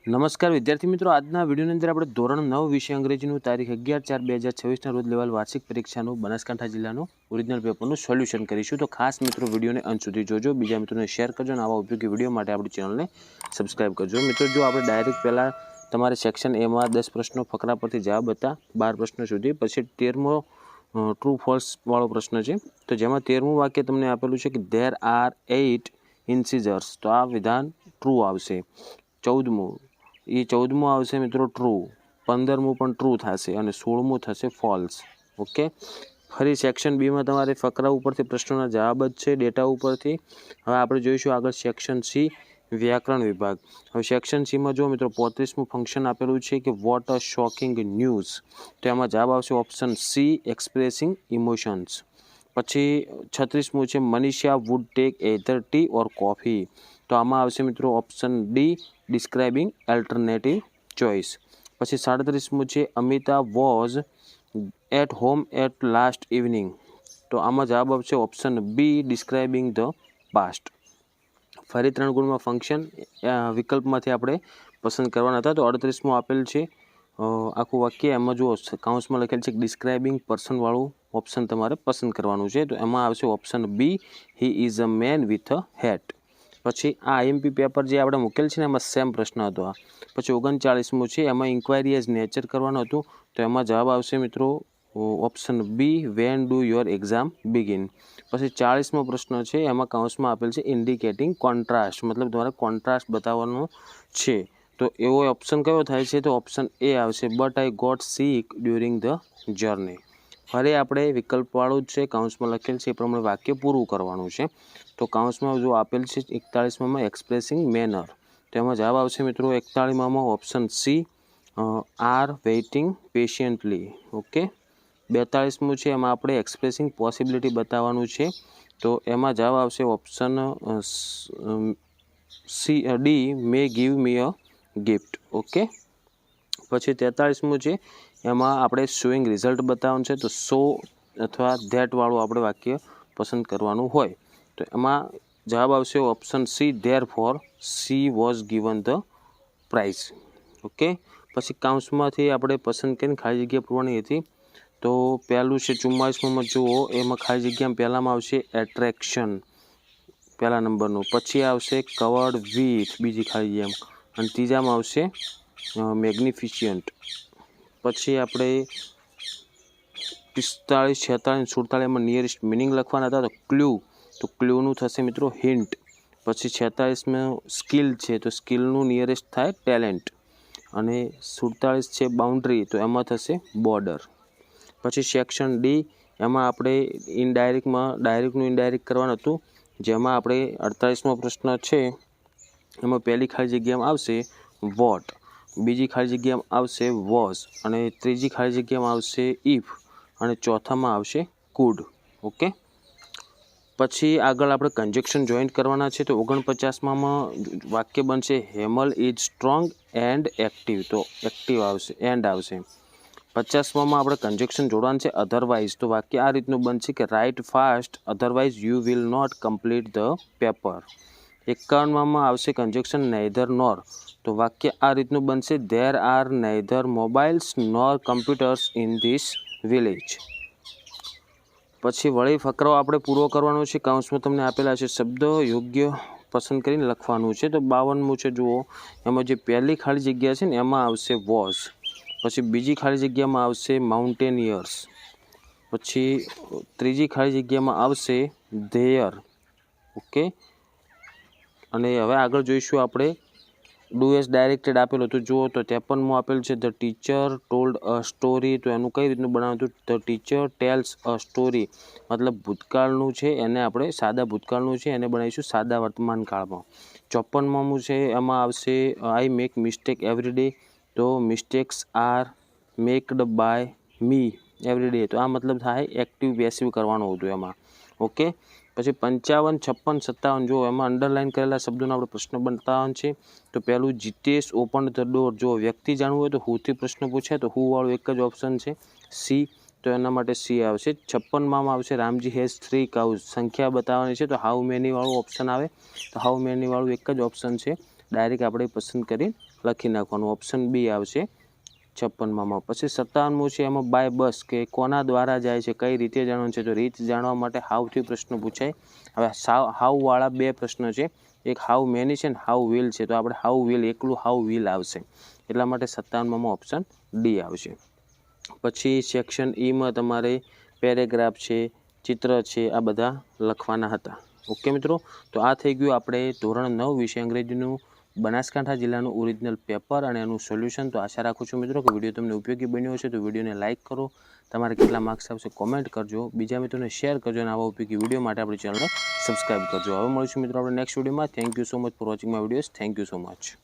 નમસ્કાર વિદ્યાર્થી મિત્રો, આજના વિડીયોની અંદર આપણે ધોરણ 9 વિષય અંગ્રેજીનું તારીખ 11/4/2026ના રોજ લેવાયેલ વાર્ષિક પરીક્ષાનું બનાસકાંઠા જિલ્લાનું ઓરિજિનલ પેપરનું સોલ્યુશન કરીશું. તો ખાસ મિત્રો વિડીયોને અંત સુધી જોજો, બીજા મિત્રોને શેર કરજો અને આવા ઉપયોગી વિડીયો માટે આપણી ચેનલને સબસ્ક્રાઇબ કરજો. મિત્રો જો આપણે ડાયરેક્ટ પહેલાં તમારે સેક્શન એમાં 10 પ્રશ્નો ફકરા પરથી જવાબ હતા 12 પ્રશ્નો સુધી, પછી 13મો ટ્રુ ફોલ્સ વાળો પ્રશ્ન છે. તો જેમાં 13મું વાક્ય તમને આપેલું છે કે ધેર આર 8 ઇન્સીજર્સ, તો આ વિધાન ટ્રુ આવશે. 14મું આવશે મિત્રો ટ્રુ, 15મું પણ ટ્રુ થશે અને 16મું થશે ફોલ્સ. ઓકે, ફરી સેક્શન બીમાં તમારે ફકરા ઉપરથી પ્રશ્નોના જવાબ જ છે, ડેટા ઉપરથી. હવે આપણે જોઈશું આગળ સેક્શન સી, વ્યાકરણ વિભાગ. હવે સેક્શન સીમાં જો મિત્રો 35મું ફંક્શન આપેલું છે કે વોટ અ શોકિંગ ન્યૂઝ, તો એમાં જવાબ આવશે ઓપ્શન સી, એક્સપ્રેસિંગ ઇમોશન્સ. પછી 36મું છે Manisha would take either tea or coffee, તો આમાં આવશે મિત્રો option D, describing alternative choice. પછી 37મું છે Amita was at home at last evening, તો આમાં જવાબ આવશે option B, describing the past. ફરી 3 ગુણમાં ફંક્શન વિકલ્પમાંથી આપણે પસંદ કરવાના હતા. તો 38મું આપેલ છે આખું વાક્ય, એમાં જો કાઉન્સમાં લખેલ છે ડિસ્ક્રાઇબિંગ પર્સનવાળું ઓપ્શન તમારે પસંદ કરવાનું છે. તો એમાં આવશે option B, he is a man with a hat. પછી આ આઈએમપી પેપર જે આપણે મૂકેલ છે ને એમાં સેમ પ્રશ્ન હતો આ. પછી 39મું છે એમાં ઇન્ક્વાયરી એઝ નેચર કરવાનું હતું, તો એમાં જવાબ આવશે મિત્રો option B, when do your exam begin. પછી 40મો પ્રશ્ન છે એમાં કાઉન્સમાં આપેલ છે ઇન્ડિકેટિંગ કોન્ટ્રાસ્ટ, મતલબ તમારે કોન્ટ્રાસ્ટ બતાવવાનો છે. તો એવો ઓપ્શન કયો થાય છે, તો ઓપ્શન એ આવશે but I got sick during the journey. ફરી આપણે વિકલ્પવાળું જ છે, કાઉન્સમાં લખેલ છે એ પ્રમાણે વાક્ય પૂરું કરવાનું છે. તો કાઉન્સમાં જો આપેલ છે 41માં એક્સપ્રેસિંગ મેનર, તો એમાં જવાબ આવશે મિત્રો 41માં option C, are waiting patiently. Okay, 42મું છે એમાં આપણે એક્સપ્રેસિંગ પોસિબિલિટી બતાવવાનું છે, તો એમાં જવાબ આવશે ઓપ્શન સી, ડી, મે ગીવ મી અ ગિફ્ટ. ઓકે, પછી 43મું છે એમાં આપણે શોઈંગ રિઝલ્ટ બતાવવાનું છે, તો સો અથવા ધેટ વાળું આપણે વાક્ય પસંદ કરવાનું હોય. તો એમાં જવાબ આવશે option C, therefore she was given the prize. Okay, પછી કાઉન્સમાંથી આપણે પસંદ કરીને ખાલી જગ્યા પૂરવાની હતી. તો પહેલું છે 44માં જુઓ, એમાં ખાલી જગ્યામાં પહેલામાં આવશે એટ્રેક્શન, પહેલા નંબરનું. પછી આવશે કવર્ડ વિથ, બીજી ખાલી જગ્યામાં. અને ત્રીજામાં આવશે મેગ્નિફિશિયન્ટ. પછી આપણે 45, 46, 47માં નિયરેસ્ટ મિનિંગ લખવાના હતા, તો ક્લ્યુ, તો ક્લ્યુનું થશે મિત્રો હિન્ટ. પછી 46માં સ્કિલ છે, તો સ્કિલનું નિયરેસ્ટ થાય ટેલેન્ટ. અને 47 છે બાઉન્ડ્રી, તો એમાં થશે બોર્ડર. પછી સેક્શન ડી, એમાં આપણે ઇનડાયરેક્ટમાં ડાયરેક્ટનું ઇનડાયરેક્ટ કરવાનું હતું, જેમાં આપણે 48મો પ્રશ્ન છે એમાં પહેલી ખાલી જગ્યામાં આવશે વોટ, બીજી ખાલી જગ્યામાં આવશે વોઝ, અને ત્રીજી ખાલી જગ્યામાં આવશે ઇફ, અને ચોથામાં આવશે કુડ. ઓકે, પછી આગળ આપણે કન્જક્શન જોઈન્ટ કરવાના છે. તો 49માં વાક્ય બનશે Hemal is strong and active, તો એક્ટિવ આવશે, એન્ડ આવશે. 50માં આપણે કન્જક્શન જોડવાનું છે અધરવાઇઝ, તો વાક્ય આ રીતનું બનશે કે write fast otherwise you will not complete the paper. 51માં આવશે કન્જક્શન નેધર નોર, તો વાક્ય આ રીતનું બનશે there are neither mobiles nor computers in this village. પછી વળી ફકરાઓ આપણે પૂરો કરવાનો છે, કાઉન્સમાં તમને આપેલા છે શબ્દ યોગ્ય પસંદ કરીને લખવાનું છે. તો 52મું છે જુઓ, એમાં જે પહેલી ખાલી જગ્યા છે ને એમાં આવશે વોઝ. પછી બીજી ખાલી જગ્યામાં આવશે માઉન્ટેનિયર્સ. પછી ત્રીજી ખાલી જગ્યામાં આવશે ધેયર. ઓકે, અને હવે આગળ જોઈશું આપણે ડુ એસ ડાયરેક્ટેડ આપેલું હતું જુઓ, તો 53મું આપેલું છે the teacher told a story, તો એનું કઈ રીતનું બનાવ્યું હતું, the teacher tells a story, મતલબ ભૂતકાળનું છે એને આપણે સાદા ભૂતકાળનું છે એને બનાવીશું સાદા વર્તમાન કાળમાં. 54મું છે એમાં આવશે I make mistake every day, તો mistakes are maked by me every day, તો આ મતલબ થાય એક્ટિવ પેસિવ કરવાનું હતું એમાં. ઓકે, પછી 55, 56, 57 જો એમાં અંડરલાઇન કરેલા શબ્દોનો આપણે પ્રશ્ન બતાવવાનો છે. તો પહેલું જીતેશ ઓપન ધ ડોર, જો વ્યક્તિ જાણવું હોય તો હુથી પ્રશ્ન પૂછાય, તો હુ વાળું એક જ ઓપ્શન છે સી, તો એના માટે સી આવશે. 56માં આવશે રામજી હેઝ 3 કાઉઝ, સંખ્યા બતાવવાની છે, તો હાઉ મેની વાળું ઓપ્શન આવે, તો હાઉ મેની વાળું એક જ ઓપ્શન છે ડાયરેક્ટ આપણે પસંદ કરી લખી નાખવાનું. ઓપ્શન બી આવશે 56માં. પછી 57મું છે એમાં બાય બસ, કે કોના દ્વારા જાય છે, કઈ રીતે જાણવાનું છે. તો રીત જાણવા માટે હાઉથી પ્રશ્ન પૂછાય. હવે હાઉવાળા બે પ્રશ્ન છે, એક હાઉ મેની છે ને હાઉ વિલ છે. તો આપણે હાઉ વિલ, એકલું હાઉ વિલ આવશે. એટલા માટે 57માં ઓપ્શન ડી આવશે. પછી સેક્શન ઈમાં તમારે પેરેગ્રાફ છે, ચિત્ર છે, આ બધા લખવાના હતા. ઓકે મિત્રો, તો આ થઈ ગયું આપણે ધોરણ 9 વિષય અંગ્રેજીનું બનાસકાંઠા જિલ્લાનું ઓરિજિનલ પેપર અને એનું સોલ્યુશન. તો આશા રાખું છું મિત્રો કે વિડીયો તમને ઉપયોગી બન્યો હશે. તો વિડીયોને લાઇક કરો, તમારે કેટલા માર્ક્સ આવશે કોમેન્ટ કરજો, બીજા મિત્રોને શેર કરજો અને આવા ઉપયોગી વિડીયો માટે આપણી ચેનલને સબસ્ક્રાઈબ કરજો. હવે મળીશું મિત્રો આપણે નેક્સ્ટ વિડીયોમાં. Thank you so much for watching my videos. Thank you so much.